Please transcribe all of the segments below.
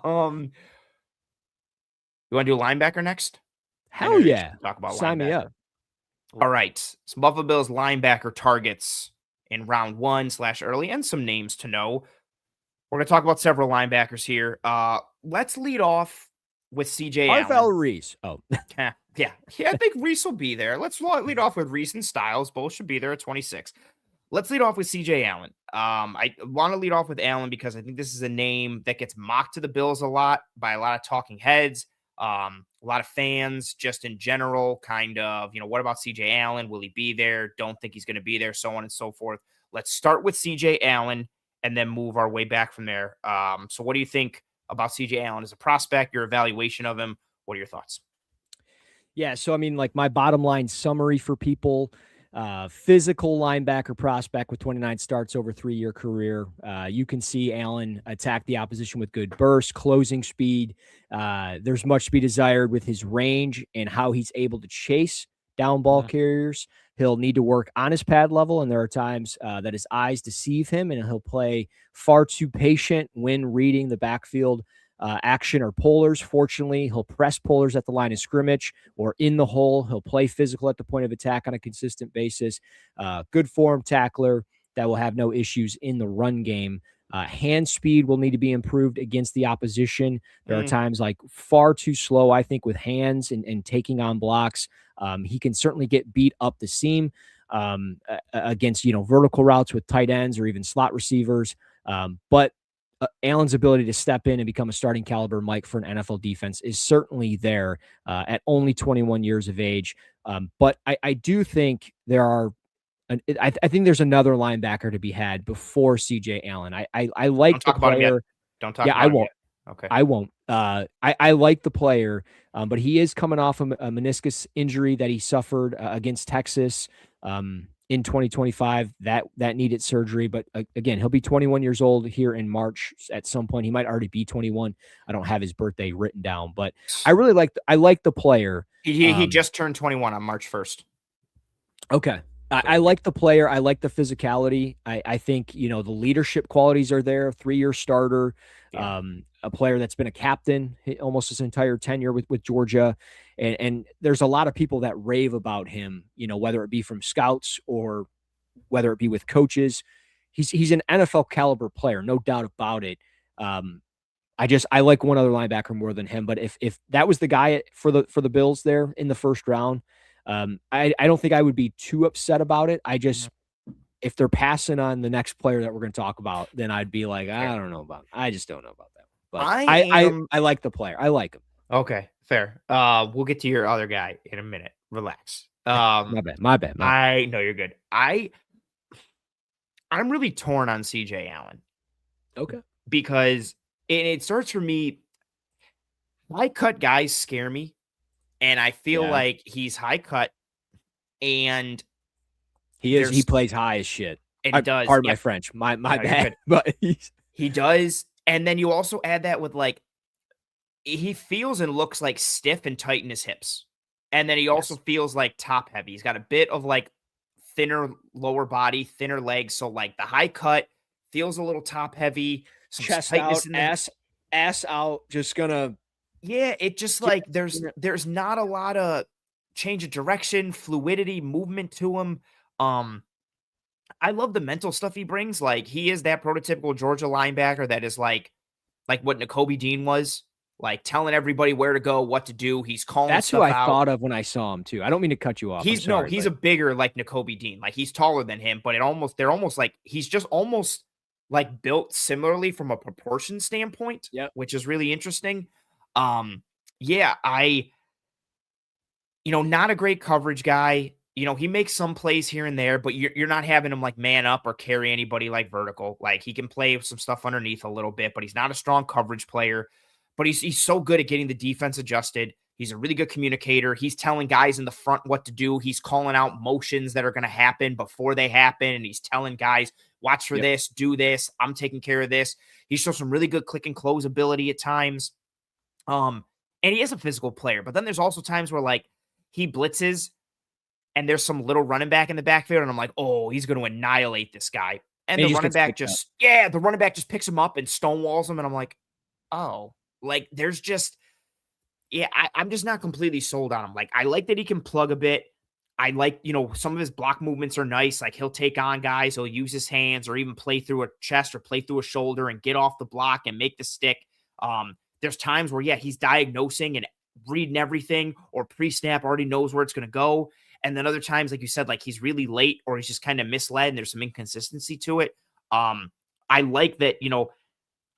um, you want to do linebacker next? I know Hell you're just yeah. going to talk about Sign me linebacker. up. All right. Some Buffalo Bills linebacker targets in round 1/early and some names to know. We're going to talk about several linebackers here. Let's lead off with CJ Arfel Allen. Reese. Oh, Yeah. I think Reese will be there. Let's lead off with Reese and Styles. Both should be there at 26. Let's lead off with CJ Allen. I want to lead off with Allen because I think this is a name that gets mocked to the Bills a lot by a lot of talking heads, a lot of fans just in general, kind of, what about CJ Allen? Will he be there? Don't think he's going to be there, so on and so forth. Let's start with CJ Allen and then move our way back from there. So what do you think about CJ Allen as a prospect, your evaluation of him? What are your thoughts? yeah. So, I mean, like my bottom line summary for people, physical linebacker prospect with 29 starts over 3-year career. You can see Allen attack the opposition with good burst, closing speed. There's much to be desired with his range and how he's able to chase down ball carriers. He'll need to work on his pad level, and there are times that his eyes deceive him, and he'll play far too patient when reading the backfield action or pullers. Fortunately, he'll press pullers at the line of scrimmage or in the hole. He'll play physical at the point of attack on a consistent basis. Good form tackler that will have no issues in the run game. Hand speed will need to be improved against the opposition. There are times like far too slow, I think, with hands and taking on blocks. He can certainly get beat up the seam against, vertical routes with tight ends or even slot receivers. But Allen's ability to step in and become a starting caliber Mike for an NFL defense is certainly there at only 21 years of age. But I do think there are I think there's another linebacker to be had before CJ Allen. I like the player. Don't talk about him yet. Okay. I won't. I like the player, but he is coming off a meniscus injury that he suffered against Texas in 2025. That needed surgery, but again, he'll be 21 years old here in March at some point. He might already be 21. I don't have his birthday written down, but I like the player. He just turned 21 on March 1st. Okay. I like the player. I like the physicality. I think, the leadership qualities are there. 3-year starter, a player that's been a captain almost his entire tenure with Georgia. And there's a lot of people that rave about him, whether it be from scouts or whether it be with coaches. He's an NFL caliber player, no doubt about it. I like one other linebacker more than him, but if that was the guy for the Bills there in the first round, I don't think I would be too upset about it. If they're passing on the next player that we're going to talk about, then I'd be like, I just don't know about that. But I like the player. I like him. Okay, fair. We'll get to your other guy in a minute. Relax. My bad. I know you're good. I'm really torn on CJ Allen. Okay. Because it starts for me, high cut guys scare me. And I feel like he's high cut and he plays high as shit. And he does. Pardon my French. My bad. But he does. And then you also add that with he feels and looks like stiff and tight in his hips. And then he also feels like top heavy. He's got a bit of thinner lower body, thinner legs. So the high cut feels a little top heavy. Some chest out, ass out, just gonna. Yeah, it just there's not a lot of change of direction, fluidity, movement to him. I love the mental stuff he brings. He is that prototypical Georgia linebacker that is like what Nakobe Dean was, telling everybody where to go, what to do. He's calling That's stuff who I out. thought of when I saw him too. I don't mean to cut you off. He's a bigger Nakobe Dean. He's taller than him, but they're almost he's just almost built similarly from a proportion standpoint, which is really interesting. Not a great coverage guy. He makes some plays here and there, but you're not having him man up or carry anybody vertical. He can play some stuff underneath a little bit, but he's not a strong coverage player. But he's so good at getting the defense adjusted. He's a really good communicator. He's telling guys in the front what to do. He's calling out motions that are going to happen before they happen. And he's telling guys, watch for this, do this. I'm taking care of this. He shows some really good click and close ability at times. And he is a physical player, but then there's also times where he blitzes and there's some little running back in the backfield. And I'm like, oh, he's going to annihilate this guy. And the running back just picks him up and stonewalls him. And I'm like, oh, Like, there's just, yeah, I'm just not completely sold on him. Like, I like that he can plug a bit. I like, some of his block movements are nice. Like, he'll take on guys, he'll use his hands or even play through a chest or play through a shoulder and get off the block and make the stick. There's times where, yeah, he's diagnosing and reading everything, or pre-snap already knows where it's going to go. And then other times, like you said, like he's really late or he's just kind of misled and there's some inconsistency to it. I like that,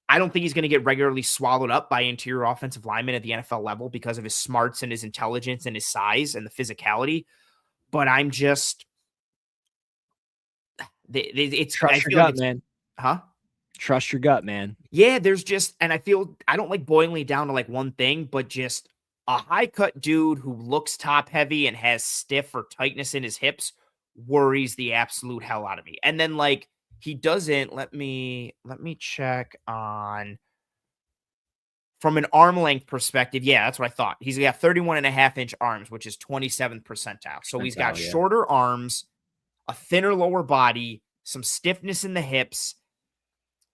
I don't think he's going to get regularly swallowed up by interior offensive linemen at the NFL level because of his smarts and his intelligence and his size and the physicality. But I'm just, it's, I Trust your feel like gut, it's, man. huh? Trust your gut, man. Yeah, there's just, and I feel, I don't like boiling it down to like one thing, but just a high cut dude who looks top heavy and has stiff or tightness in his hips worries the absolute hell out of me. And then like, he doesn't, let me check on, from an arm length perspective. Yeah, that's what I thought. He's got 31.5-inch arms, which is 27th percentile. So he's got Yeah. shorter arms, a thinner lower body, some stiffness in the hips.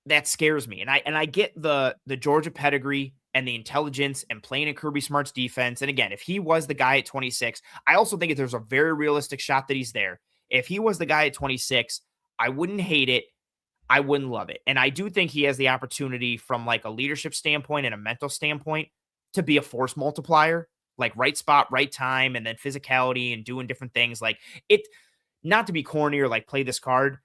That scares me. And I get the Georgia pedigree and the intelligence and playing in Kirby Smart's defense. And again, if he was the guy at 26, I also think if there's a very realistic shot that he's there. If he was the guy at 26, I wouldn't hate it. I wouldn't love it. And I do think he has the opportunity from like a leadership standpoint and a mental standpoint to be a force multiplier, like right spot, right time, and then physicality and doing different things. Like it, not to be corny or like play this card,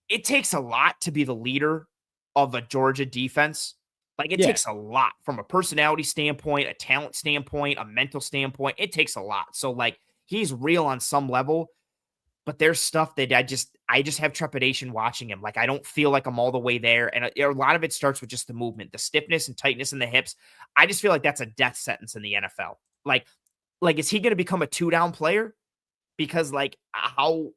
it takes a lot to be the leader of a Georgia defense. Like it Yeah. takes a lot from a personality standpoint, a talent standpoint, a mental standpoint. It takes a lot. So like he's real on some level, but there's stuff that I just have trepidation watching him. Like I don't feel like I'm all the way there. And a lot of it starts with just the movement, the stiffness and tightness in the hips. I just feel like that's a death sentence in the NFL. Like is he going to become a 2-down player? Because like how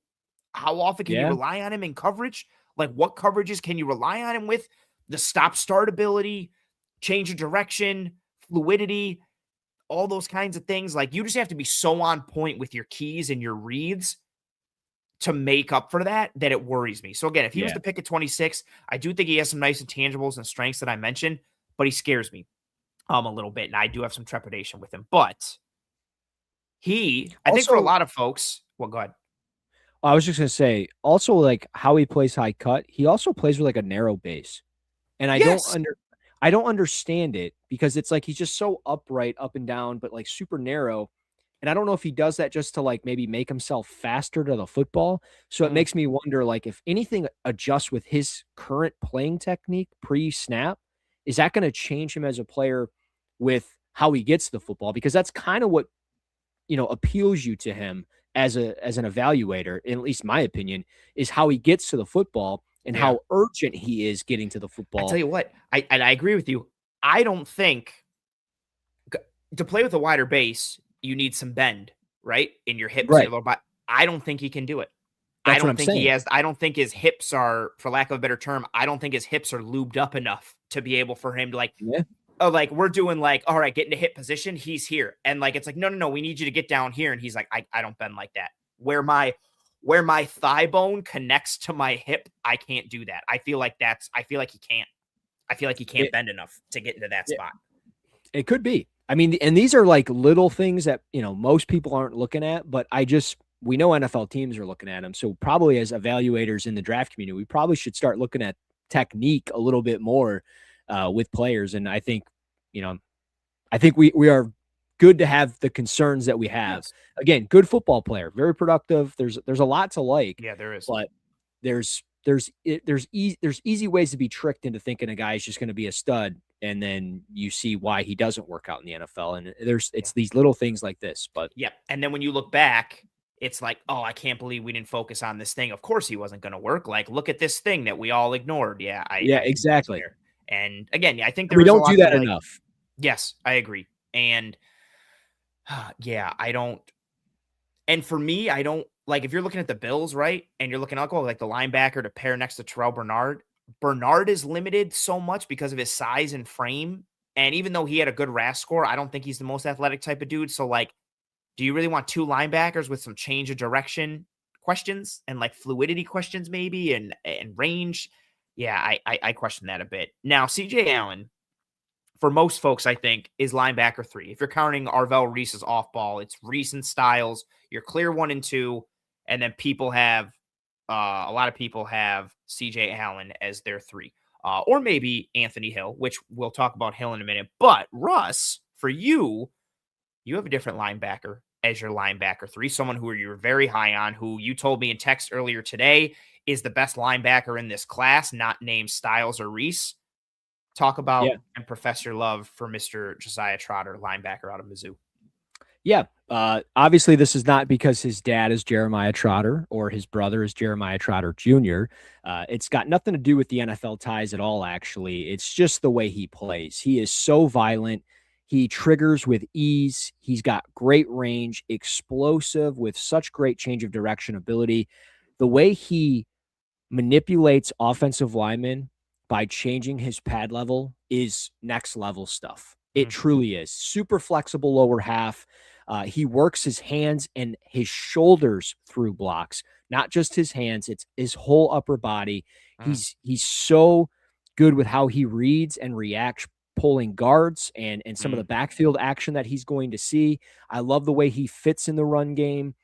often can you rely on him in coverage? Like what coverages can you rely on him with? The stop-start ability, change of direction, fluidity, all those kinds of things. Like you just have to be so on point with your keys and your reads to make up for that it worries me. So again, if he was to pick at 26, I do think he has some nice intangibles and strengths that I mentioned, but he scares me a little bit, and I do have some trepidation with him. But I think for a lot of folks, well, go ahead. I was just gonna say, also like how he plays high cut, he also plays with like a narrow base, and I don't understand it because it's like he's just so upright, up and down, but like super narrow. And I don't know if he does that just to like maybe make himself faster to the football. So it makes me wonder, like, if anything adjusts with his current playing technique pre-snap, is that going to change him as a player with how he gets the football? Because that's kind of what appeals you to him as an evaluator, in at least my opinion, is how he gets to the football and how urgent he is getting to the football. I tell you what, I agree with you. I don't think to play with a wider base, you need some bend, right? In your hips, right? But I don't think he can do it. That's I don't what I'm think saying. he has. I don't think his hips are, for lack of a better term, I don't think his hips are lubed up enough to be able for him to like, oh, like we're doing like, all right, get into hip position. He's here. And like, it's like, no, we need you to get down here. And he's like, I don't bend like that. Where my thigh bone connects to my hip, I can't do that. I feel like he can't. I feel like he can't bend enough to get into that spot. It could be. I mean, and these are like little things that, most people aren't looking at, but we know NFL teams are looking at them. So probably as evaluators in the draft community, we probably should start looking at technique a little bit more with players. And I think we are good to have the concerns that we have. Yes. Again, good football player, very productive. There's a lot to like. Yeah, there is. But there's easy ways to be tricked into thinking a guy is just going to be a stud, and then you see why he doesn't work out in the NFL. And it's these little things like this. But yeah, and then when you look back, it's like, oh, I can't believe we didn't focus on this thing. Of course, he wasn't going to work. Like, look at this thing that we all ignored. Yeah, exactly. And again, I think we don't do that enough. Yes, I agree. And yeah, I don't. And for me, I don't like if you're looking at the Bills, right? And you're looking, I'll go like the linebacker to pair next to Terrell Bernard. Bernard is limited so much because of his size and frame. And even though he had a good RAS score, I don't think he's the most athletic type of dude. So like, do you really want two linebackers with some change of direction questions and like fluidity questions maybe and range? Yeah, I question that a bit. Now, CJ Allen, for most folks, I think, is linebacker 3. If you're counting Arvell Reese's off ball, it's Reese and Styles, your clear 1 and 2, and then people have a lot of people have CJ Allen as their 3. Or maybe Anthony Hill, which we'll talk about Hill in a minute. But Russ, for you, you have a different linebacker as your linebacker 3, someone who you're very high on, who you told me in text earlier today is the best linebacker in this class, not named Styles or Reese. Talk about Yeah. and profess your love for Mr. Josiah Trotter, linebacker out of Mizzou. Yeah. Obviously, this is not because his dad is Jeremiah Trotter or his brother is Jeremiah Trotter Jr. It's got nothing to do with the NFL ties at all, actually. It's just the way he plays. He is so violent. He triggers with ease. He's got great range, explosive with such great change of direction ability. The way he manipulates offensive linemen by changing his pad level is next level stuff. It truly is. Super flexible lower half. He works his hands and his shoulders through blocks, not just his hands. It's his whole upper body. He's so good with how he reads and reacts pulling guards and some of the backfield action that he's going to see. I love the way he fits in the run game.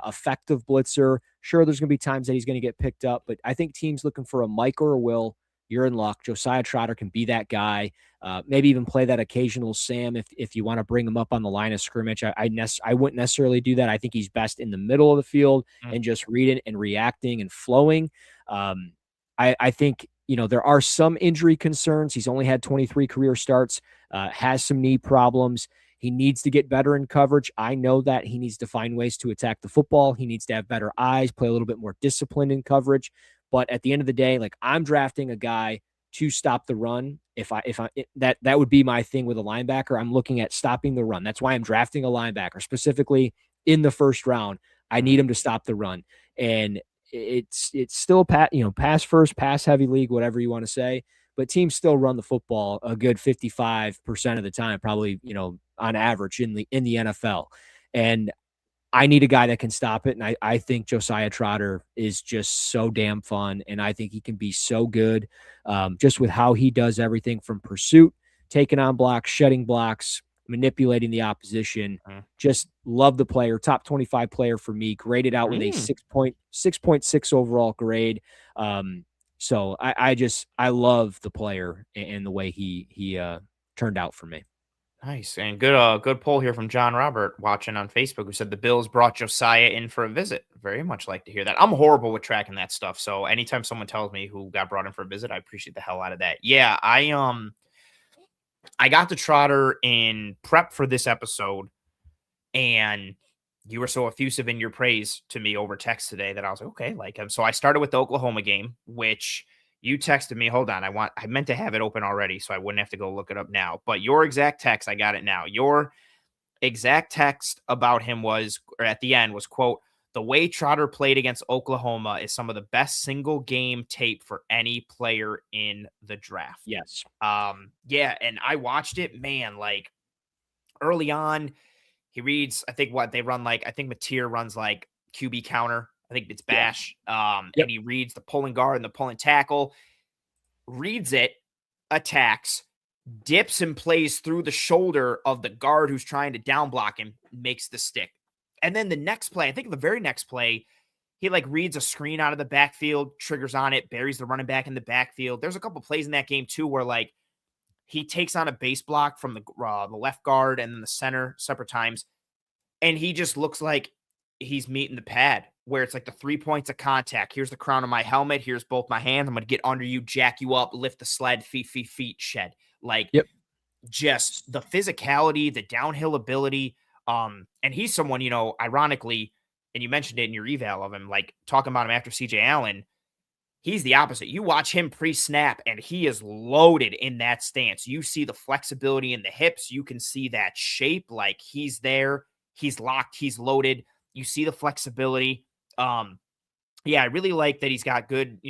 Effective blitzer. Sure, there's going to be times that he's going to get picked up, but I think teams looking for a Mike or a Will, you're in luck. Josiah Trotter can be that guy. Maybe even play that occasional Sam if you want to bring him up on the line of scrimmage. I wouldn't necessarily do that. I think he's best in the middle of the field and just reading and reacting and flowing. I think, there are some injury concerns. He's only had 23 career starts, has some knee problems. He needs to get better in coverage. I know that he needs to find ways to attack the football. He needs to have better eyes, play a little bit more disciplined in coverage. But at the end of the day, like, I'm drafting a guy to stop the run. That would be my thing with a linebacker. I'm looking at stopping the run. That's why I'm drafting a linebacker specifically in the first round. I need him to stop the run. And it's still pass first, pass heavy league, whatever you want to say. But teams still run the football a good 55% of the time, probably, on average in the NFL. And I need a guy that can stop it. And I think Josiah Trotter is just so damn fun. And I think he can be so good just with how he does everything from pursuit, taking on blocks, shedding blocks, manipulating the opposition. Just love the player. Top 25 player for me. Graded out with a 6.6 overall grade. So I love the player and the way he turned out for me. Nice. And good poll here from John Robert watching on Facebook, who said the Bills brought Josiah in for a visit. Very much like to hear that. I'm horrible with tracking that stuff. So anytime someone tells me who got brought in for a visit, I appreciate the hell out of that. Yeah, I got the Trotter in prep for this episode, and you were so effusive in your praise to me over text today that I was like, okay, like him. So I started with the Oklahoma game, which you texted me. Hold on. I meant to have it open already, so I wouldn't have to go look it up now. But your exact text, I got it now. Your exact text about him was, or at the end was, quote, the way Trotter played against Oklahoma is some of the best single game tape for any player in the draft. Yes. Yeah. And I watched it, man, like early on, he reads, I think what they run, like, I think Mateer runs like QB counter. I think it's bash. And he reads the pulling guard and the pulling tackle, reads it, attacks, dips and plays through the shoulder of the guard who's trying to down block him, makes the stick. And then the next play, I think the very next play, he like reads a screen out of the backfield, triggers on it, buries the running back in the backfield. There's a couple plays in that game too where like he takes on a base block from the left guard and then the center separate times. And he just looks like he's meeting the pad where it's like the 3 points of contact. Here's the crown of my helmet. Here's both my hands. I'm going to get under you, jack you up, lift the sled, feet, shed. Like just the physicality, the downhill ability. And he's someone, ironically, and you mentioned it in your eval of him, like talking about him after CJ Allen. He's the opposite. You watch him pre-snap, and he is loaded in that stance. You see the flexibility in the hips. You can see that shape. Like he's there. He's locked. He's loaded. You see the flexibility. Yeah, I really like that he's got good,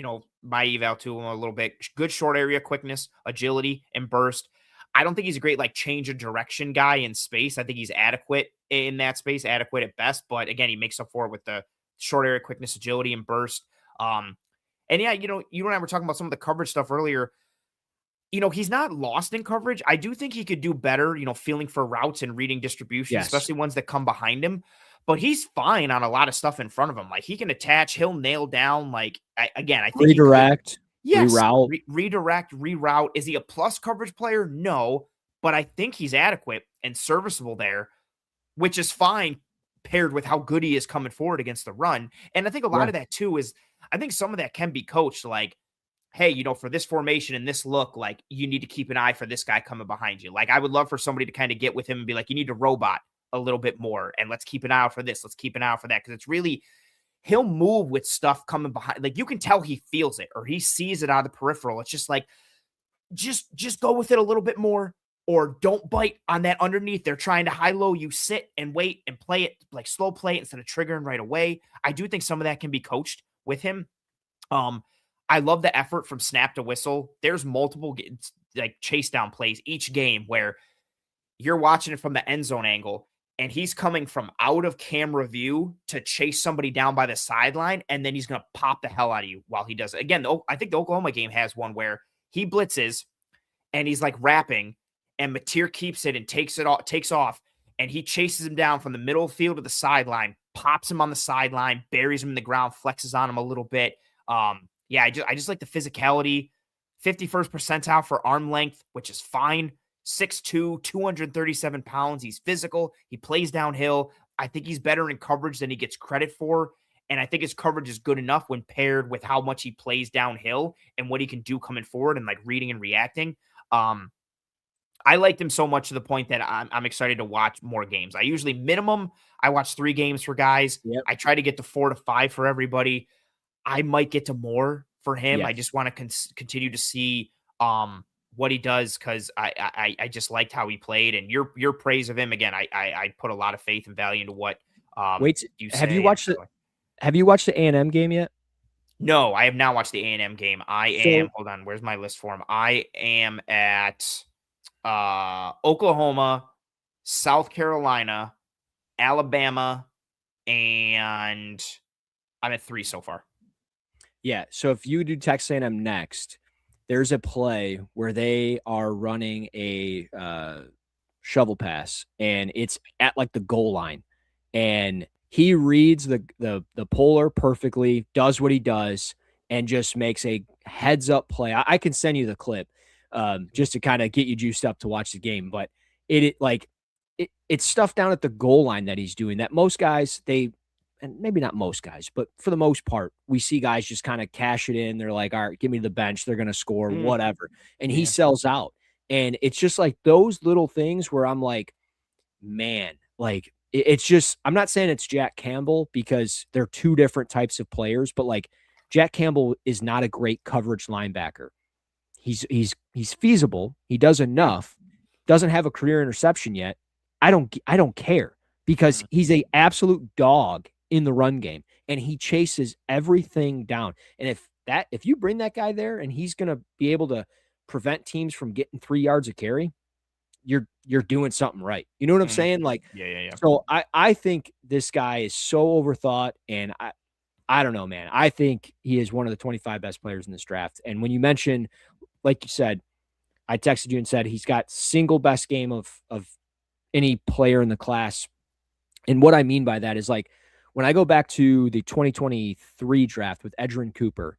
my eval to him a little bit. Good short area quickness, agility, and burst. I don't think he's a great like change of direction guy in space. I think he's adequate in that space, adequate at best. But again, he makes up for it with the short area quickness, agility, and burst. And yeah, you and I were talking about some of the coverage stuff earlier. he's not lost in coverage. I do think he could do better, feeling for routes and reading distribution, Yes. especially ones that come behind him. But he's fine on a lot of stuff in front of him. Like he can attach, he'll nail down. Like I think Redirect, yes, reroute. redirect, reroute. Is he a plus coverage player? No, but I think he's adequate and serviceable there, which is fine paired with how good he is coming forward against the run. And I think a lot of that too is I think some of that can be coached. Like, hey, for this formation and this look, like you need to keep an eye for this guy coming behind you. Like I would love for somebody to kind of get with him and be like, you need to robot a little bit more and let's keep an eye out for this. Let's keep an eye out for that. Cause it's really, he'll move with stuff coming behind. Like you can tell he feels it or he sees it out of the peripheral. It's just like, just go with it a little bit more or don't bite on that underneath. They're trying to high-low. You sit and wait and play it like slow play it instead of triggering right away. I do think some of that can be coached with him. I love the effort from snap to whistle. There's multiple like chase down plays each game where you're watching it from the end zone angle and he's coming from out of camera view to chase somebody down by the sideline. And then he's going to pop the hell out of you while he does it. Again, I think the Oklahoma game has one where he blitzes and he's like wrapping and Mateer keeps it and takes off. And he chases him down from the middle of the field to the sideline, pops him on the sideline, buries him in the ground, flexes on him a little bit. I just like the physicality, 51st percentile for arm length, which is fine. 6'2", 237 pounds. He's physical. He plays downhill. I think he's better in coverage than he gets credit for. And I think his coverage is good enough when paired with how much he plays downhill and what he can do coming forward and like reading and reacting. I liked him so much to the point that I'm excited to watch more games. I usually I watch 3 games for guys. Yep. I try to get to 4 to 5 for everybody. I might get to more for him. Yes. I just want to continue to see what he does because I just liked how he played and your praise of him again. I put a lot of faith and value into what you say. Have you watched the A&M game yet? No, I have not watched the A&M game. Hold on, where's my list for him? I am at Oklahoma, South Carolina, Alabama, and I'm at 3 so far. Yeah. So if you do Texas A&M next, there's a play where they are running a shovel pass, and it's at like the goal line, and he reads the polar perfectly, does what he does, and just makes a heads up play. I can send you the clip just to kind of get you juiced up to watch the game, but it's stuff down at the goal line that he's doing that most guys and maybe not most guys, but for the most part, we see guys just kind of cash it in. They're like, all right, give me the bench. They're going to score, whatever. And he sells out. And it's just like those little things where I'm like, man, like it's just, I'm not saying it's Jack Campbell because they're 2 different types of players, but like Jack Campbell is not a great coverage linebacker. He's feasible. He does enough, doesn't have a career interception yet. I don't care because he's a absolute dog in the run game and he chases everything down. And if you bring that guy there and he's going to be able to prevent teams from getting 3 yards of carry, you're doing something right. You know what I'm saying? Like, yeah. So I think this guy is so overthought, and I don't know, man. I think he is one of the 25 best players in this draft. And when you mention, like you said, I texted you and said he's got single best game of any player in the class. And what I mean by that is like, when I go back to the 2023 draft with Edgerrin Cooper,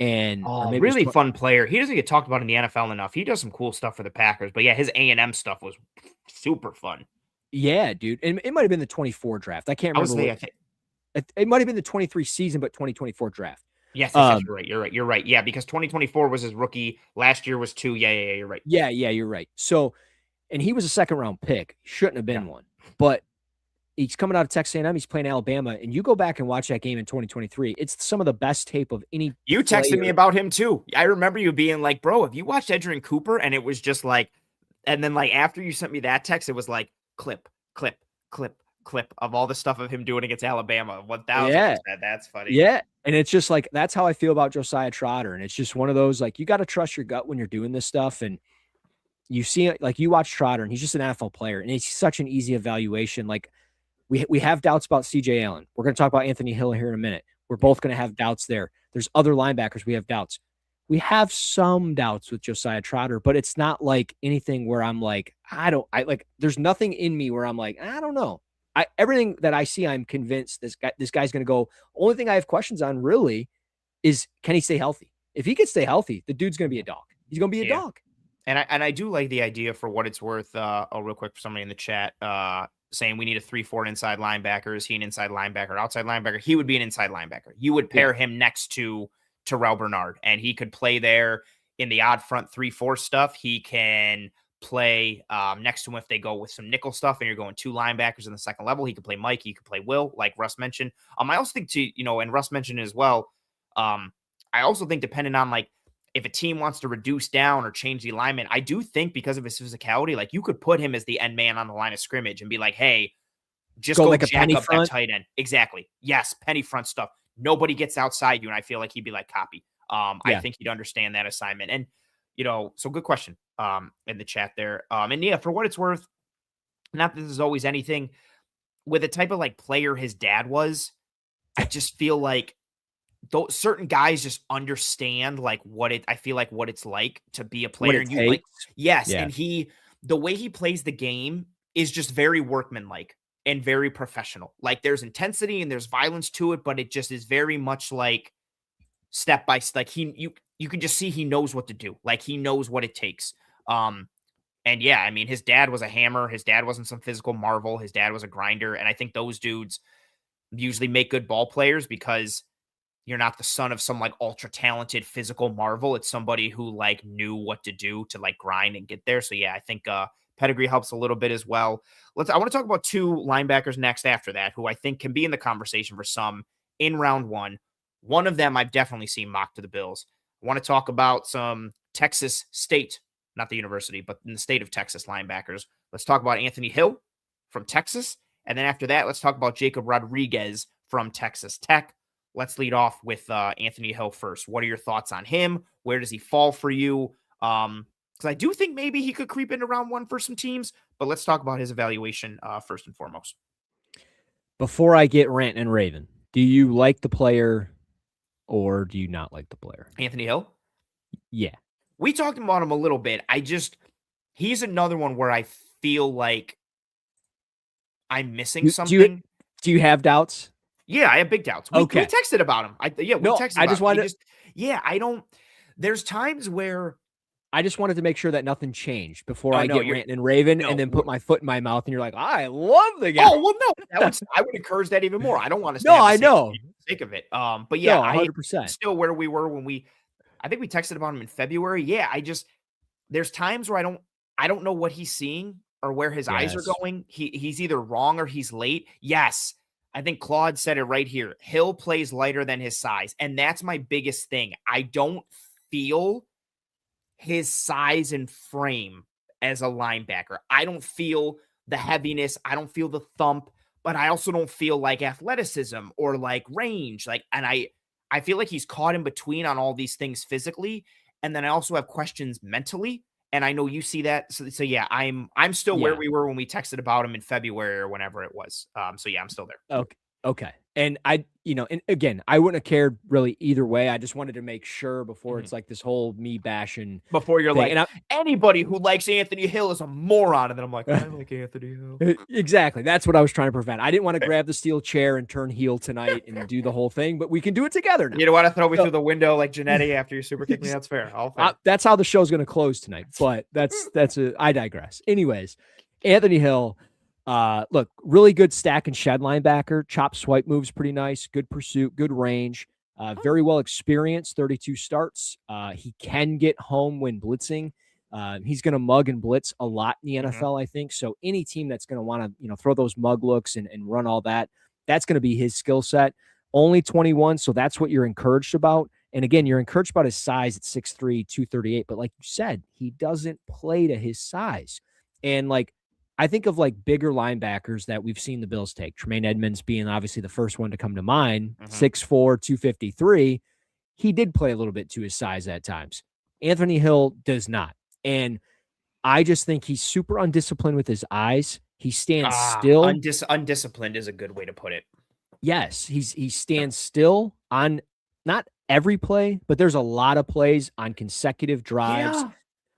and really fun player. He doesn't get talked about in the NFL enough. He does some cool stuff for the Packers, but yeah, his A&M stuff was super fun. Yeah, dude. And it might have been the 24 draft. I can't remember. It might have been the 23 season, but 2024 draft. Yes, you're right. You're right. Yeah, because 2024 was his rookie. Last year was 2. Yeah, you're right. Yeah, you're right. So, and he was a 2nd round pick. Shouldn't have been one, but he's coming out of Texas A&M. He's playing Alabama, and you go back and watch that game in 2023. It's some of the best tape of any. You texted me about him too. I remember you being like, "Bro, have you watched Edgerrin Cooper?" And it was just like, and then like after you sent me that text, it was like clip of all the stuff of him doing against Alabama. 1,000%. Yeah. That's funny. Yeah, and it's just like that's how I feel about Josiah Trotter, and it's just one of those like you got to trust your gut when you're doing this stuff, and you see it like you watch Trotter, and he's just an NFL player, and it's such an easy evaluation. Like. We have doubts about C.J. Allen. We're going to talk about Anthony Hill here in a minute. We're both going to have doubts there. There's other linebackers we have doubts. We have some doubts with Josiah Trotter, but it's not like anything where I'm like, there's nothing in me where I'm like, I don't know. Everything that I see, I'm convinced this guy's going to go. Only thing I have questions on really is, can he stay healthy? If he can stay healthy, the dude's going to be a dog. He's going to be a Yeah. dog. And I do like the idea for what it's worth. Real quick for somebody in the chat saying we need a 3-4 inside linebacker. Is he an inside linebacker, outside linebacker? He would be an inside linebacker. You would pair him next to Terrell Bernard, and he could play there in the odd front 3-4 stuff. He can play next to him if they go with some nickel stuff and you're going 2 linebackers in the second level. He could play Mike. He could play Will, like Russ mentioned. I also think and Russ mentioned it as well. I also think depending on like, if a team wants to reduce down or change the alignment, I do think because of his physicality, like you could put him as the end man on the line of scrimmage and be like, hey, just go like jack up that tight end. Exactly. Yes, penny front stuff. Nobody gets outside you, and I feel like he'd be like copy. I think he'd understand that assignment. And, so good question in the chat there. And yeah, for what it's worth, not that this is always anything, with the type of like player his dad was, I just feel like those certain guys just understand like what it's like to be a player. And you like, yes. Yeah. And the way he plays the game is just very workmanlike and very professional. Like there's intensity and there's violence to it, but it just is very much like step by step. Like you can just see he knows what to do. Like he knows what it takes. And yeah, I mean, his dad was a hammer. His dad wasn't some physical marvel. His dad was a grinder. And I think those dudes usually make good ball players because you're not the son of some like ultra talented physical marvel. It's somebody who like knew what to do to like grind and get there. So yeah, I think pedigree helps a little bit as well. I want to talk about 2 linebackers next after that, who I think can be in the conversation for some in round 1. One of them I've definitely seen mocked to the Bills. I want to talk about some Texas State, not the university, but in the state of Texas linebackers. Let's talk about Anthony Hill from Texas. And then after that, let's talk about Jacob Rodriguez from Texas Tech. Let's lead off with Anthony Hill first. What are your thoughts on him? Where does he fall for you? Because I do think maybe he could creep into round 1 for some teams, but let's talk about his evaluation first and foremost. Before I get rant and raving, do you like the player or do you not like the player? Anthony Hill? Yeah. We talked about him a little bit. He's another one where I feel like I'm missing something. Do you have doubts? Yeah, I have big doubts. We texted about him. There's times where I just wanted to make sure that nothing changed before I get ranting and raving and then put my foot in my mouth and you're like, I love the guy. Oh, well, no, I would encourage that even more. I don't want to No, I know. Sake of it. But yeah, 100%. Still where we were when I think we texted about him in February. Yeah, there's times where I don't know what he's seeing or where his eyes are going. He's either wrong or he's late. Yes. I think Claude said it right here. Hill plays lighter than his size. And that's my biggest thing. I don't feel his size and frame as a linebacker. I don't feel the heaviness. I don't feel the thump, but I also don't feel like athleticism or like range. And I feel like he's caught in between on all these things physically. And then I also have questions mentally. And I know you see that. So yeah, I'm still where we were when we texted about him in February or whenever it was. So yeah, I'm still there. Okay. And and again, I wouldn't have cared really either way. I just wanted to make sure before it's like this whole me bashing. Before you're thing. Like, anybody who likes Anthony Hill is a moron. And then I'm like, I like Anthony Hill. Exactly. That's what I was trying to prevent. I didn't want to grab the steel chair and turn heel tonight and do the whole thing, but we can do it together now. You don't want to throw me through the window like Janetti after you super kick me. That's fair. That's how the show's going to close tonight, but I digress. Anyways, Anthony Hill, look, really good stack and shed linebacker. Chop swipe moves pretty nice. Good pursuit, good range. Very well experienced. 32 starts. He can get home when blitzing. He's going to mug and blitz a lot in the NFL, I think. So any team that's going to want to throw those mug looks and run all that, that's going to be his skill set. Only 21, so that's what you're encouraged about. And again, you're encouraged about his size at 6'3", 238. But like you said, he doesn't play to his size. And like, I think of like bigger linebackers that we've seen the Bills take. Tremaine Edmonds being obviously the first one to come to mind, 6'4", 253. He did play a little bit to his size at times. Anthony Hill does not. And I just think he's super undisciplined with his eyes. He stands still. Undisciplined is a good way to put it. Yes, he stands still on not every play, but there's a lot of plays on consecutive drives Yeah.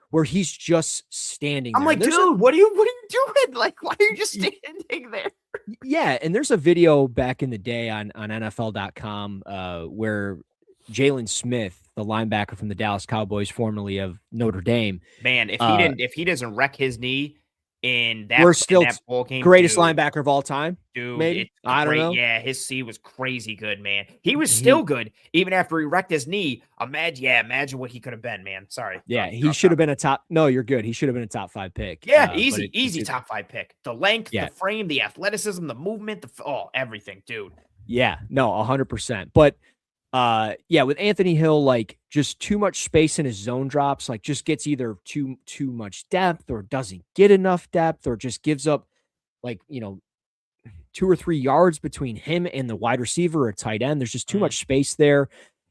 where he's just standing I'm there. like, And there's dude, what are you doing? Like, why are you just standing there? yeah, and there's a video back in the day on NFL.com where Jalen Smith, the linebacker from the Dallas Cowboys, formerly of Notre Dame, Man, uh, if he doesn't wreck his knee we're in still that ball game, greatest dude. linebacker of all time. Dude, Maybe it's I don't great. know. Yeah, his C was crazy good, man. He was still He good even after he wrecked his knee. Imagine what he could have been, man. Sorry, Yeah, he dropped should out. have been a top. No, you're good. He should have been a top 5 pick. Yeah, But easy top 5 pick. The length, the yeah, frame, the athleticism, the movement, everything, dude. yeah, no, 100%. But yeah, with Anthony Hill, like just too much space in his zone drops, like just gets either too much depth or doesn't get enough depth or just gives up like 2 or 3 yards between him and the wide receiver or tight end. There's just too Mm, much space there.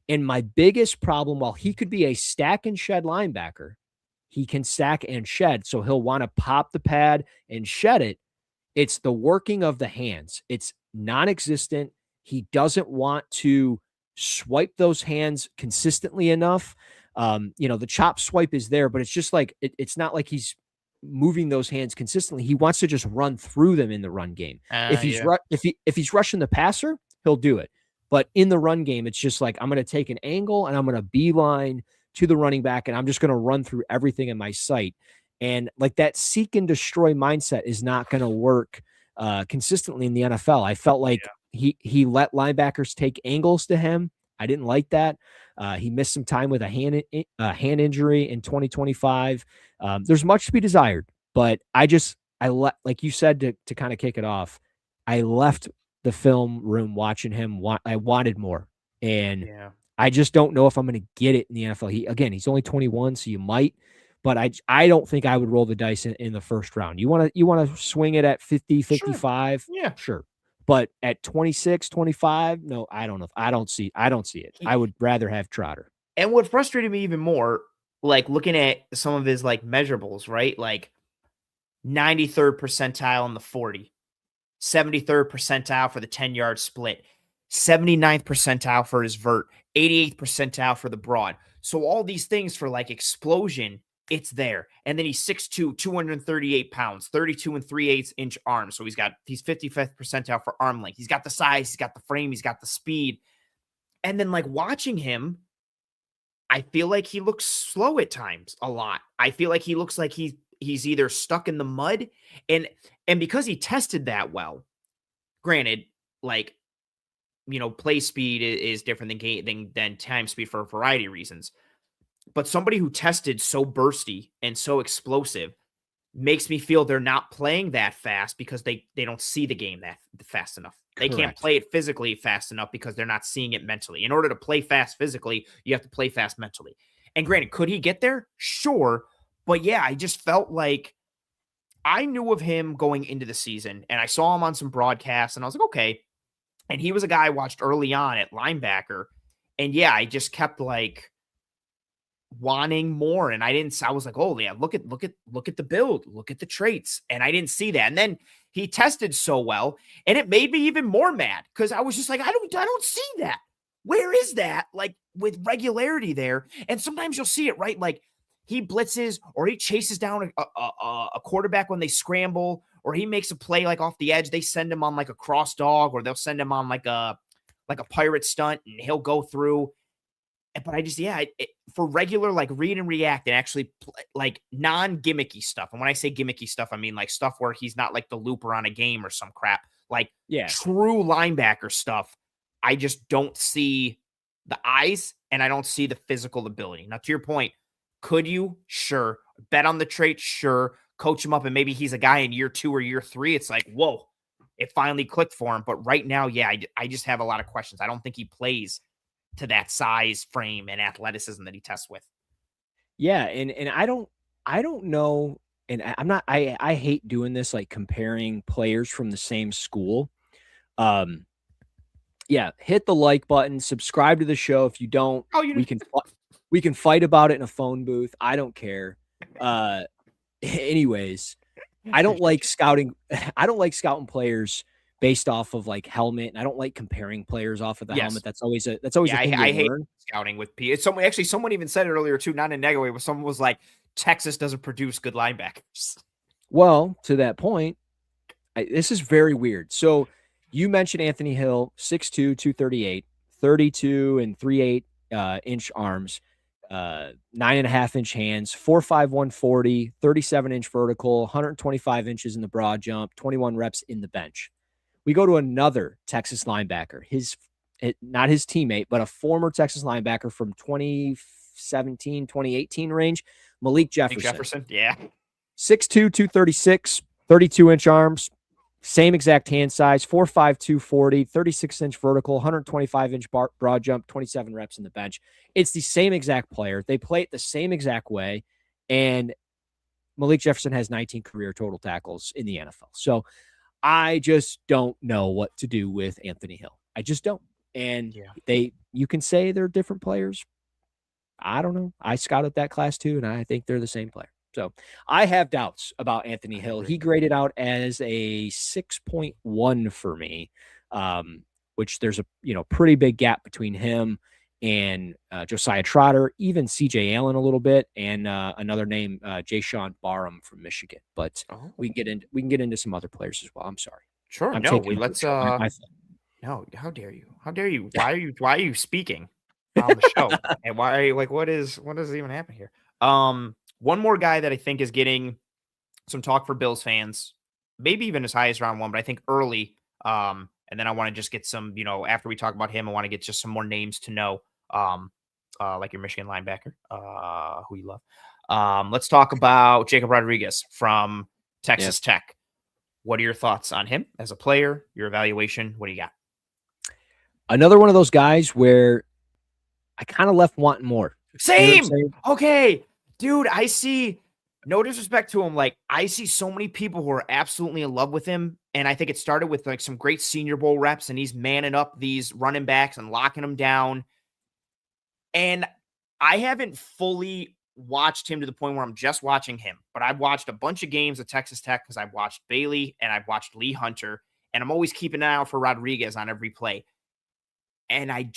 And my biggest problem, while he could be a stack and shed linebacker, he can stack and shed. So he'll want to pop the pad and shed it. It's the working of the hands. It's non-existent. He doesn't want to swipe those hands consistently enough. The chop swipe is there, but it's just like it's not like he's moving those hands consistently. He wants to just run through them in the run game. yeah. If he's rushing the passer, he'll do it. But in the run game, it's just like I'm going to take an angle and I'm going to beeline to the running back and I'm just going to run through everything in my sight. And like that seek and destroy mindset is not going to work consistently in the NFL. I felt like he let linebackers take angles to him. I didn't like that. He missed some time with a hand injury in 2025. There's much to be desired, but like you said to kind of kick it off, I left the film room watching him. I wanted more, and Yeah. I just don't know if I'm going to get it in the NFL. He's only 21, so you might, but I don't think I would roll the dice in the first round. You want to swing it at 50, Sure. 55? Yeah. Sure. But at 26, 25, no, I don't know. I don't see it. I would rather have Trotter. And what frustrated me even more, like looking at some of his like measurables, right? Like 93rd percentile in the 40, 73rd percentile for the 10-yard split, 79th percentile for his vert, 88th percentile for the broad. So all these things for like explosion, it's there. And then he's 6'2, 238 pounds, 32 and 3/8 inch arms. So he's 55th percentile for arm length. He's got the size, he's got the frame, he's got the speed. And then like watching him, I feel like he looks slow at times a lot. I feel like he looks like he's either stuck in the mud and because he tested that well, granted, like, play speed is different than time speed for a variety of reasons. But somebody who tested so bursty and so explosive makes me feel they're not playing that fast because they don't see the game that fast enough. They can't Correct. play it physically fast enough because they're not seeing it mentally. In order to play fast physically, you have to play fast mentally. And granted, could he get there? Sure. But yeah, I just felt like I knew of him going into the season and I saw him on some broadcasts and I was like, okay. And he was a guy I watched early on at linebacker. And yeah, I just kept like wanting more. And I was like, oh yeah, look at the build, look at the traits. And I didn't see that. And then he tested so well, and it made me even more mad because I was just like, I don't see that. Where is that? Like with regularity there. And sometimes you'll see it, right? Like he blitzes or he chases down a quarterback when they scramble, or he makes a play like off the edge. They send him on like a cross dog, or they'll send him on like a pirate stunt, and he'll go through. But I just, yeah, for regular like read and react and actually like non-gimmicky stuff. And when I say gimmicky stuff, I mean like stuff where he's not like the looper on a game or some crap, like Yeah. true linebacker stuff. I just don't see the eyes and I don't see the physical ability. Now, to your point, could you? Sure. Bet on the trait? Sure. Coach him up and maybe he's a guy in year 2 or year 3. It's like, whoa, it finally clicked for him. But right now, yeah, I just have a lot of questions. I don't think he plays to that size, frame, and athleticism that he tests with. Yeah, and I don't know, and I'm not I hate doing this, like comparing players from the same school. Um yeah, hit the like button, subscribe to the show. If you don't, Oh, you we can fight about it in a phone booth. I don't care. Anyways, I don't like scouting I don't like scouting players based off of like helmet. And I don't like comparing players off of the helmet. Yes. That's always a Yeah, thing I you hate learn. scouting with P. It's someone even said it earlier too, not in a negative way, but someone was like, Texas doesn't produce good linebackers. Well, to that point, this is very weird. So you mentioned Anthony Hill, 6'2", 238, 32 and 3/8 inch arms, 9.5-inch hands, 4'5", 140, 37-inch vertical, 125 inches in the broad jump, 21 reps in the bench. We go to another Texas linebacker, not his teammate, but a former Texas linebacker from 2017, 2018 range, Malik Jefferson. Jefferson, yeah. 6'2", 236, 32-inch arms, same exact hand size, 4'5", 240, 36-inch vertical, 125-inch broad jump, 27 reps in the bench. It's the same exact player. They play it the same exact way, and Malik Jefferson has 19 career total tackles in the NFL. So I just don't know what to do with Anthony Hill. I just don't. And you can say they're different players. I don't know. I scouted that class too, and I think they're the same player. So I have doubts about Anthony Hill. He graded out as a 6.1 for me, which there's a pretty big gap between him and Josiah Trotter, even C.J. Allen a little bit, and another name, Jayshon Barham from Michigan. But we can get into some other players as well. I'm sorry. Sure. Let's. No, how dare you? How dare you? Why are you speaking on the show? And why are you like? What is even happening here? One more guy that I think is getting some talk for Bills fans, maybe even as high as round 1, but I think early. And then I want to just get some, after we talk about him, I want to get just some more names to know, like your Michigan linebacker, who you love. Let's talk about Jacob Rodriguez from Texas Tech. What are your thoughts on him as a player? Your evaluation? What do you got? Another one of those guys where I kind of left wanting more. Same. Okay. Dude, I see, no disrespect to him, like I see so many people who are absolutely in love with him, and I think it started with like some great Senior Bowl reps, and he's manning up these running backs and locking them down. And I haven't fully watched him to the point where I'm just watching him, but I've watched a bunch of games at Texas Tech because I've watched Bailey and I've watched Lee Hunter, and I'm always keeping an eye out for Rodriguez on every play. And I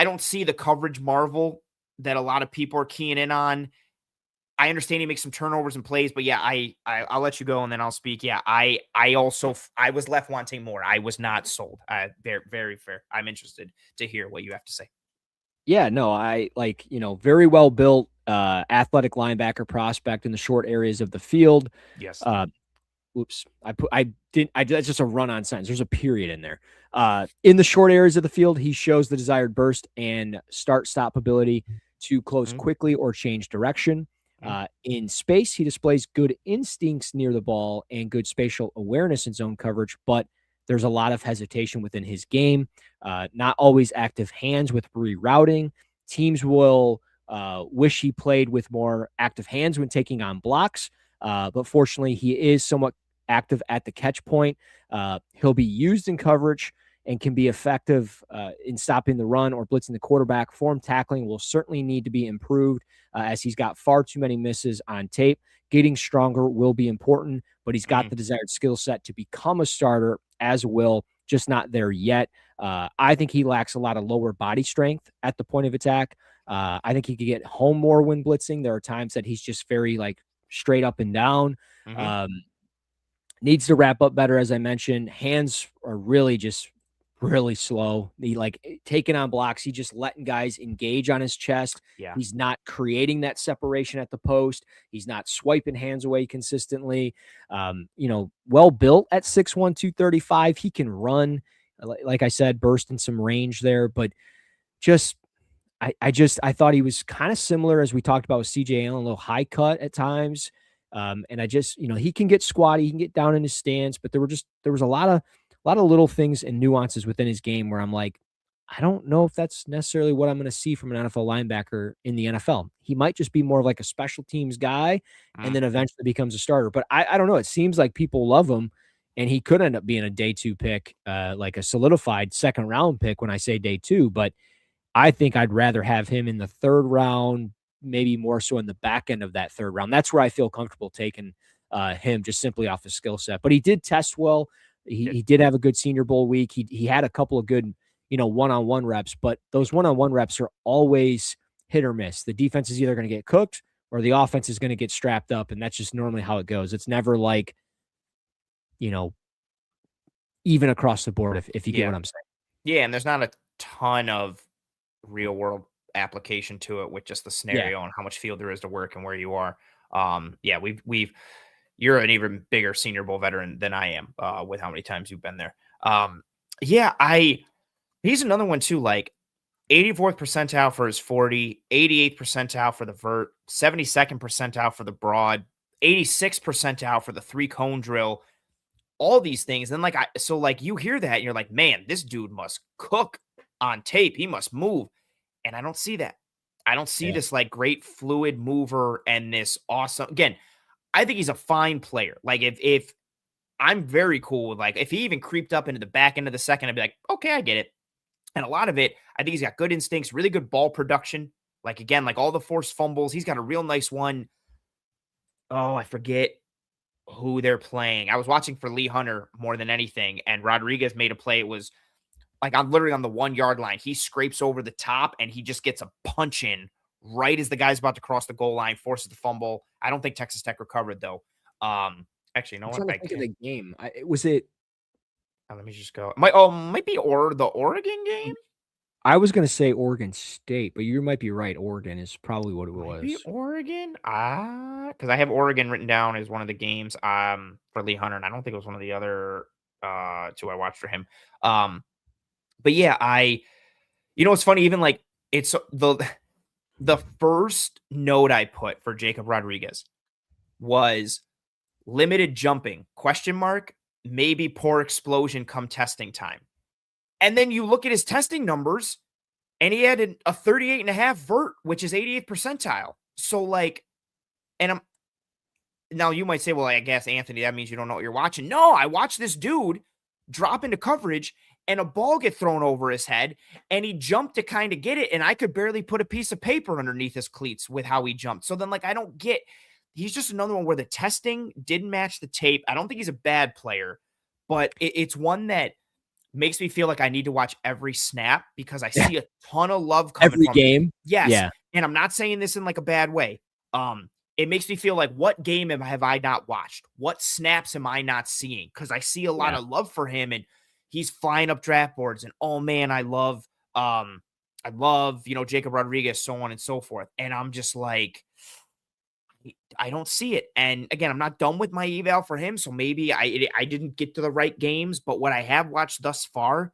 don't see the coverage marvel that a lot of people are keying in on. I understand he makes some turnovers and plays, but yeah, I'll let you go and then I'll speak. Yeah, I was left wanting more. I was not sold. Very, very fair. I'm interested to hear what you have to say. Yeah, no, I very well built, athletic linebacker prospect in the short areas of the field. Yes. That's just a run-on sentence. There's a period in there. In the short areas of the field, he shows the desired burst and start-stop ability to close quickly or change direction. In space, he displays good instincts near the ball and good spatial awareness in zone coverage, but there's a lot of hesitation within his game. Not always active hands with rerouting. Teams will wish he played with more active hands when taking on blocks, but fortunately, he is somewhat active at the catch point. He'll be used in coverage and can be effective in stopping the run or blitzing the quarterback. Form tackling will certainly need to be improved as he's got far too many misses on tape. Getting stronger will be important, but he's got the desired skill set to become a starter as will, just not there yet. I think he lacks a lot of lower body strength at the point of attack. I think he could get home more when blitzing. There are times that he's just very straight up and down. Needs to wrap up better, as I mentioned. Hands are really slow. He taking on blocks. He just letting guys engage on his chest. Yeah. He's not creating that separation at the post. He's not swiping hands away consistently. Well built at 6'1", 235. He can run, like I said, burst in some range there, but I thought he was kind of similar as we talked about with CJ Allen, a little high cut at times. And he can get squatty, he can get down in his stance, but there was a lot of little things and nuances within his game where I'm like, I don't know if that's necessarily what I'm going to see from an NFL linebacker in the NFL. He might just be more of like a special teams guy and then eventually becomes a starter. But I don't know. It seems like people love him, and he could end up being a day 2 pick, like a solidified second round pick when I say day 2. But I think I'd rather have him in the 3rd round, maybe more so in the back end of that 3rd round. That's where I feel comfortable taking him, just simply off his skill set. But he did test well. He did have a good Senior Bowl week. He had a couple of good, one-on-one reps, but those one-on-one reps are always hit or miss. The defense is either going to get cooked or the offense is going to get strapped up, and that's just normally how it goes. It's never like, even across the board, if you get what I'm saying. Yeah, and there's not a ton of real world application to it with just the scenario and how much field there is to work and where you are. We've you're an even bigger Senior Bowl veteran than I am, with how many times you've been there. He's another one too, like 84th percentile for his 40, 88th percentile for the vert, 72nd percentile for the broad, 86th percentile for the 3-cone drill, all these things. And you hear that and you're like, man, this dude must cook on tape. He must move. And I don't see that. I don't see this like great fluid mover and this awesome. Again, I think he's a fine player. Like if I'm very cool with, like, if he even creeped up into the back end of the second, I'd be like, okay, I get it. And a lot of it, I think he's got good instincts, really good ball production. Like, again, like all the forced fumbles, he's got a real nice one. Oh, I forget who they're playing. I was watching for Lee Hunter more than anything, and Rodriguez made a play. It was like I'm literally on the 1 yard line. He scrapes over the top and he just gets a punch in right as the guy's about to cross the goal line, forces the fumble. I don't think Texas Tech recovered though. Actually, no one. I'm trying to think of the game. Was it? Let me just go. Might be the Oregon game. I was going to say Oregon State, but you might be right. Oregon is probably what it was. Maybe Oregon? Because I have Oregon written down as one of the games for Lee Hunter, and I don't think it was one of the other two I watched for him. But yeah, it's funny, even like it's the first note I put for Jacob Rodriguez was limited jumping, ? Maybe poor explosion come testing time. And then you look at his testing numbers and he had a 38.5 vert, which is 88th percentile. So now you might say, well, I guess, Anthony, that means you don't know what you're watching. No, I watched this dude drop into coverage and a ball get thrown over his head and he jumped to kind of get it. And I could barely put a piece of paper underneath his cleats with how he jumped. So then I don't get, he's just another one where the testing didn't match the tape. I don't think he's a bad player, but it's one that makes me feel like I need to watch every snap because I see a ton of love coming every from game. Him. Yes. Yeah. And I'm not saying this in like a bad way. It makes me feel like, what game have I not watched? What snaps am I not seeing? Because I see a lot of love for him and he's flying up draft boards and, oh man, I love, Jacob Rodriguez, so on and so forth. And I'm just like, I don't see it. And again, I'm not done with my eval for him. So maybe I didn't get to the right games, but what I have watched thus far,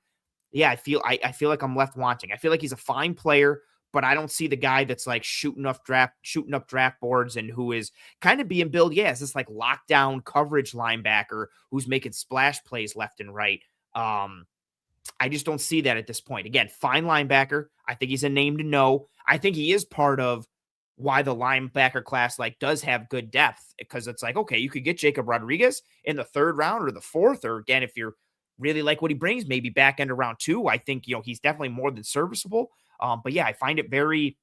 I feel like I'm left wanting. I feel like he's a fine player, but I don't see the guy that's like shooting up draft boards and who is kind of being billed. It's this like lockdown coverage linebacker who's making splash plays left and right. I just don't see that at this point. Again, fine linebacker. I think he's a name to know. I think he is part of why the linebacker class does have good depth, because it's like, okay, you could get Jacob Rodriguez in the 3rd round or the 4th, or again, if you're really like what he brings, maybe back end of round 2. I think, he's definitely more than serviceable. But yeah, I find it very,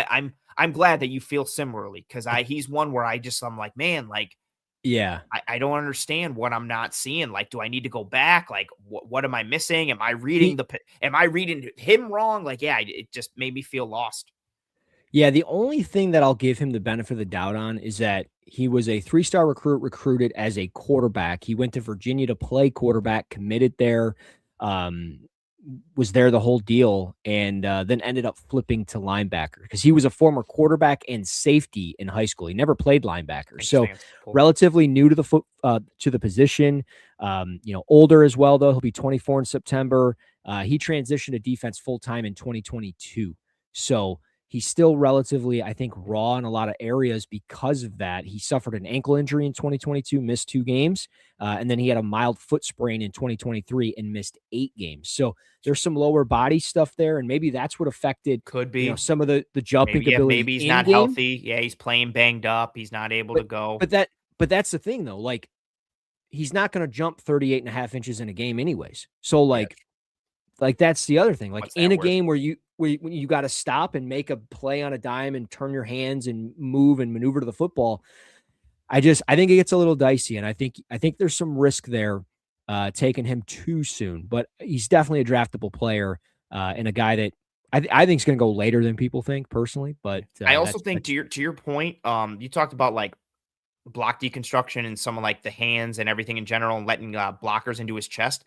I'm glad that you feel similarly, because he's one where I'm like, man, I don't understand what I'm not seeing. Like, do I need to go back? Like, what am I missing? Am I reading him wrong? It just made me feel lost. Yeah, the only thing that I'll give him the benefit of the doubt on is that he was a 3-star recruit recruited as a quarterback. He went to Virginia to play quarterback, committed there, was there the whole deal, and then ended up flipping to linebacker because he was a former quarterback and safety in high school. He never played linebacker. So relatively new to the position, older as well, though. He'll be 24 in September. He transitioned to defense full-time in 2022. So he's still relatively, I think, raw in a lot of areas because of that. He suffered an ankle injury in 2022, missed 2 games, and then he had a mild foot sprain in 2023 and missed 8 games. So there's some lower body stuff there, and maybe that's what affected some of the jumping ability. Maybe he's not healthy. Yeah, he's playing banged up. He's not able to go. But that's the thing, though. Like, he's not going to jump 38.5 inches in a game anyways. So, like that's the other thing. Like, in a game where you got to stop and make a play on a dime and turn your hands and move and maneuver to the football, I think it gets a little dicey, and I think there's some risk there taken him too soon, but he's definitely a draftable player and a guy that I think is going to go later than people think personally. But I also think that's to your point, you talked about like block deconstruction and some of like the hands and everything in general and letting blockers into his chest.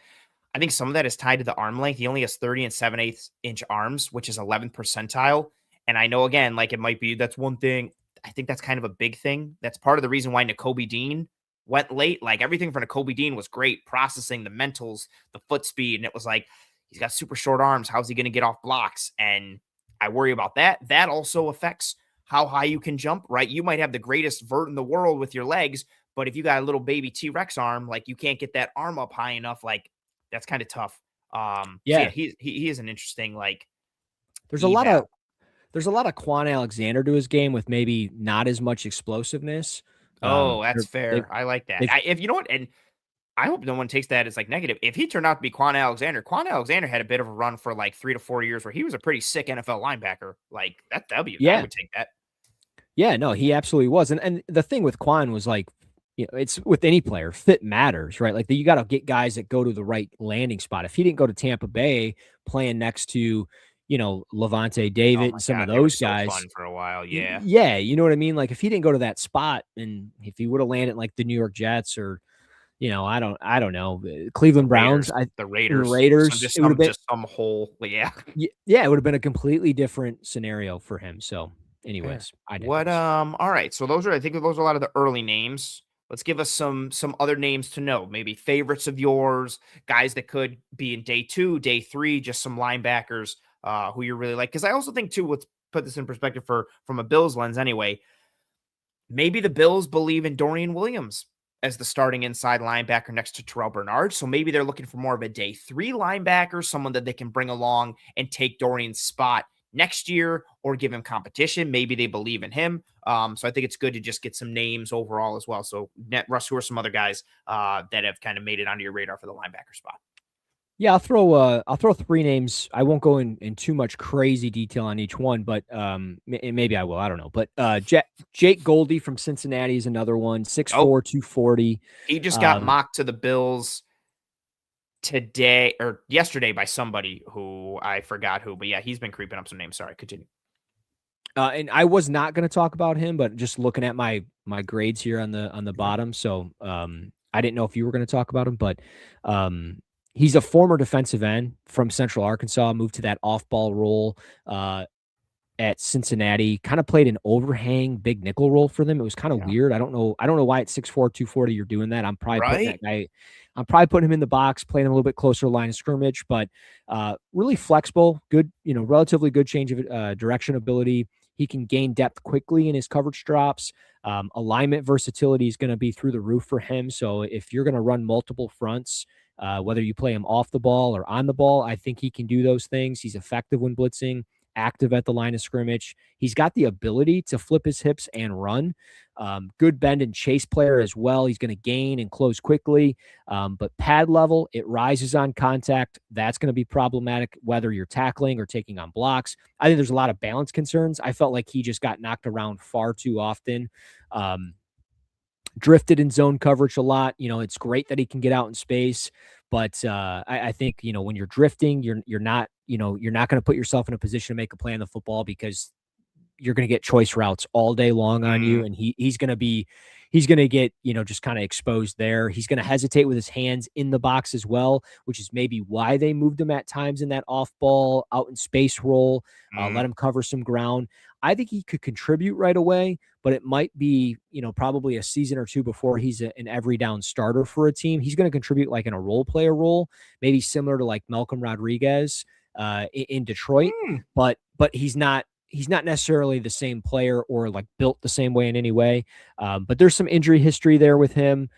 I think some of that is tied to the arm length. He only has 30 and 7/8 inch arms, which is 11th percentile. And I know again, like it might be that's one thing. I think that's kind of a big thing. That's part of the reason why Nakobe Dean went late. Like everything for Nakobe Dean was great, processing the mentals, the foot speed, and it was like he's got super short arms. How's he going to get off blocks? And I worry about that. That also affects how high you can jump, right? You might have the greatest vert in the world with your legs, but if you got a little baby T-Rex arm, like you can't get that arm up high enough, like that's kind of tough. So yeah, yeah. he is an interesting like There's a lot of eval. there's a lot of Quan Alexander to his game with maybe not as much explosiveness. Oh, that's They've fair. I like that. they've If you know what, and I hope no one takes that as like negative. If he turned out to be Quan Alexander had a bit of a run for like 3 to 4 years where he was a pretty sick NFL linebacker. Like that W, I yeah. would take that. Yeah, no, he absolutely was. And the thing with Quan was like, it's with any player, fit matters, right? Like you got to get guys that go to the right landing spot. If he didn't go to Tampa Bay playing next to, Levante Oh David my and some of god, they were those so guys, fun for a while. Yeah. yeah, you know what I mean? Like if he didn't go to that spot and if he would have landed like the New York Jets or, I don't know, The Cleveland Browns, Raiders. The the Raiders. Raiders, it would have been, Just some whole yeah. yeah, it would have been a completely different scenario for him. So, Fair. anyways, I What digress. all right. So those are I think those are a lot of the early names. Let's give us some other names to know. Maybe favorites of yours, guys that could be in day 2, day 3, just some linebackers who you really like. Because I also think too, let's put this in perspective from a Bills lens anyway. Maybe the Bills believe in Dorian Williams as the starting inside linebacker next to Terrell Bernard. So maybe they're looking for more of a day 3 linebacker, someone that they can bring along and take Dorian's spot next year or give him competition. Maybe they believe in him. So I think it's good to just get some names overall as well. So Russ, who are some other guys that have kind of made it onto your radar for the linebacker spot? Yeah, I'll throw three names. I won't go in too much crazy detail on each one, but maybe I will. I don't know. But Jake Goldie from Cincinnati is another one. 6'4", Oh, 240. he just got mocked to the Bills today or yesterday by somebody who I forgot who, but yeah, he's been creeping up some names. Sorry, continue. And I was not going to talk about him, but just looking at my grades here on the bottom, so I didn't know if you were going to talk about him, but he's a former defensive end from Central Arkansas, moved to that off-ball role at Cincinnati, kind of played an overhang big nickel role for them. It was kind of Yeah. weird. I don't know why at 6'4", 240 you're doing that. Right? I'm probably putting him in the box, playing him a little bit closer to line of scrimmage, but really flexible, good, relatively good change of direction ability. He can gain depth quickly in his coverage drops. Alignment versatility is going to be through the roof for him. So if you're going to run multiple fronts, whether you play him off the ball or on the ball, I think he can do those things. He's effective when blitzing, active at the line of scrimmage. He's got the ability to flip his hips and run. Good bend and chase player as well. He's going to gain and close quickly. But pad level, it rises on contact. That's going to be problematic, whether you're tackling or taking on blocks. I think there's a lot of balance concerns. I felt like he just got knocked around far too often. Drifted in zone coverage a lot. It's great that he can get out in space, but I think when you're drifting, you're not going to put yourself in a position to make a play on the football because you're going to get choice routes all day long on you, Mm, and he's going to get just kind of exposed there. He's going to hesitate with his hands in the box as well, which is maybe why they moved him at times in that off ball out in space role. Let mm, him cover some ground. I think he could contribute right away, but it might be probably a season or two before he's an every down starter for a team. He's going to contribute like in a role player role, maybe similar to like Malcolm Rodriguez in Detroit, mm. but he's not necessarily the same player or like built the same way in any way. But there's some injury history there with him.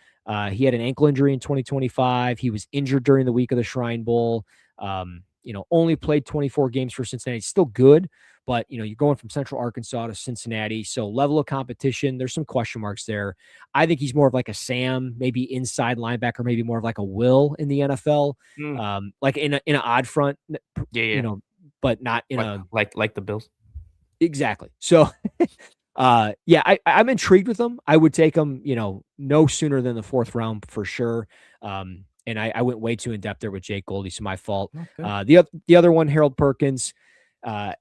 He had an ankle injury in 2025. He was injured during the week of the Shrine Bowl. Only played 24 games for Cincinnati. Still good, but you're going from Central Arkansas to Cincinnati. So level of competition, there's some question marks there. I think he's more of like a Sam, maybe inside linebacker, maybe more of like a Will in the NFL. Mm. Like in an odd front, Yeah, you yeah. know, but not in Like a like the Bills. exactly. So yeah, I'm intrigued with him. I would take him, no sooner than the fourth round for sure. and I went way too in depth there with Jake Goldie, so my fault. Okay. The other one, Harold Perkins.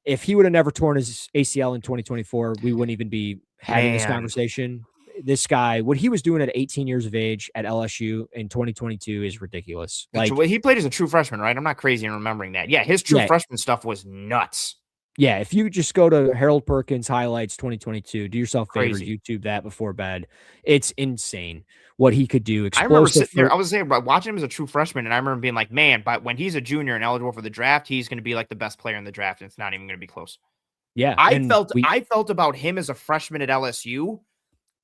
If he would have never torn his ACL in 2024, we wouldn't even be having this Man. conversation. This guy, what he was doing at 18 years of age at LSU in 2022 is ridiculous. Like, He played as a true freshman, right? I'm not crazy in remembering that. Yeah, his true freshman stuff was nuts. Yeah, if you just go to Harold Perkins highlights 2022, do yourself a favor, Crazy. YouTube that before bed. It's insane what he could do. I remember Explosive. sitting there. I was saying about watching him as a true freshman, and I remember being like, "Man, but when he's a junior and eligible for the draft, he's going to be like the best player in the draft, and it's not even going to be close." Yeah, I felt about him as a freshman at LSU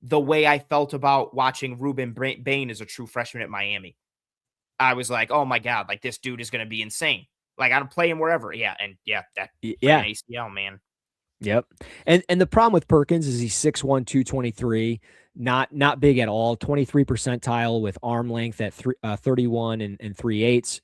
the way I felt about watching Ruben Bain as a true freshman at Miami. I was like, "Oh my god, like this dude is going to be insane." Like I don't play him wherever. Yeah, and that ACL, man. Yep. And the problem with Perkins is he's 6'1", 223, not big at all. 23 percentile with arm length at 31 and 3/8,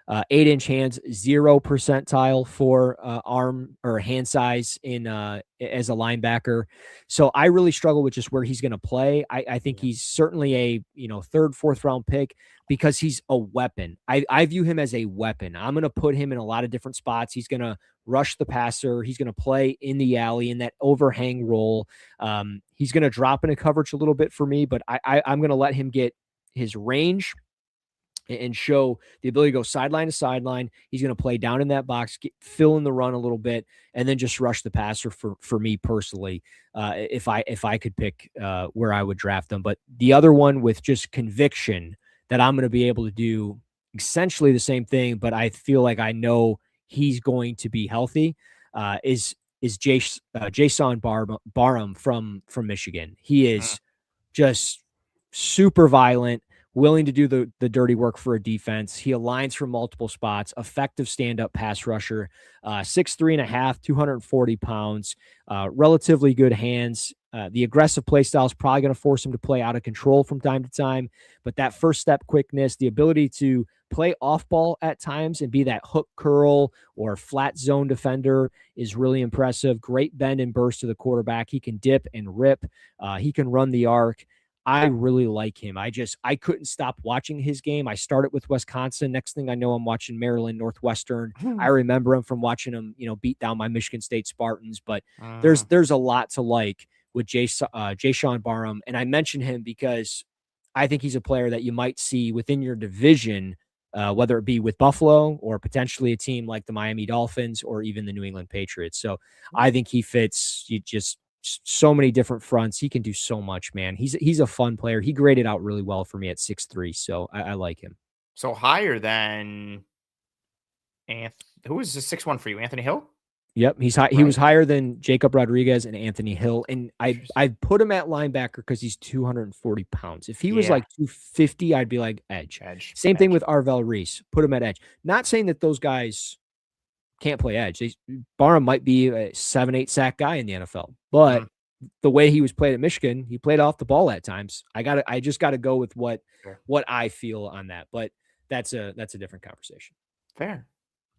8-inch hands, 0 percentile for arm or hand size in as a linebacker. So I really struggle with just where he's going to play. I think he's certainly a third, fourth round pick because he's a weapon. I view him as a weapon. I'm going to put him in a lot of different spots. He's going to rush the passer. He's going to play in the alley in that overhang role. He's going to drop into coverage a little bit for me, but I'm going to let him get his range and show the ability to go sideline to sideline. He's going to play down in that box, fill in the run a little bit, and then just rush the passer for me personally. If I could pick where I would draft them, but the other one with just conviction that I'm going to be able to do essentially the same thing, but I feel like I know he's going to be healthy, is Jason Barham from Michigan. He is just super violent, willing to do the dirty work for a defense. He aligns from multiple spots, effective stand-up pass rusher, 6'3.5", 240 pounds, relatively good hands. The aggressive play style is probably going to force him to play out of control from time to time, but that first step quickness, the ability to play off ball at times and be that hook curl or flat zone defender is really impressive. Great bend and burst to the quarterback. He can dip and rip. He can run the arc. I really like him. I couldn't stop watching his game. I started with Wisconsin. Next thing I know, I'm watching Maryland, Northwestern. I remember him from watching him, beat down my Michigan State Spartans, but there's a lot to like with Jason Barham. And I mention him because I think he's a player that you might see within your division, whether it be with Buffalo or potentially a team like the Miami Dolphins or even the New England Patriots. So I think he fits just so many different fronts. He can do so much, man. He's a fun player. He graded out really well for me at 6'3", so I like him. So higher than who is the 6'1" for you? Anthony Hill? Yep, he's high. Right. He was higher than Jacob Rodriguez and Anthony Hill, and I put him at linebacker because he's 240 pounds. If he was like 250, I'd be like edge. Same thing with Arvell Reese. Put him at edge. Not saying that those guys can't play edge. Barham might be a 7-8 sack guy in the NFL, but the way he was played at Michigan, he played off the ball at times. I just got to go with what I feel on that, but that's a different conversation. Fair.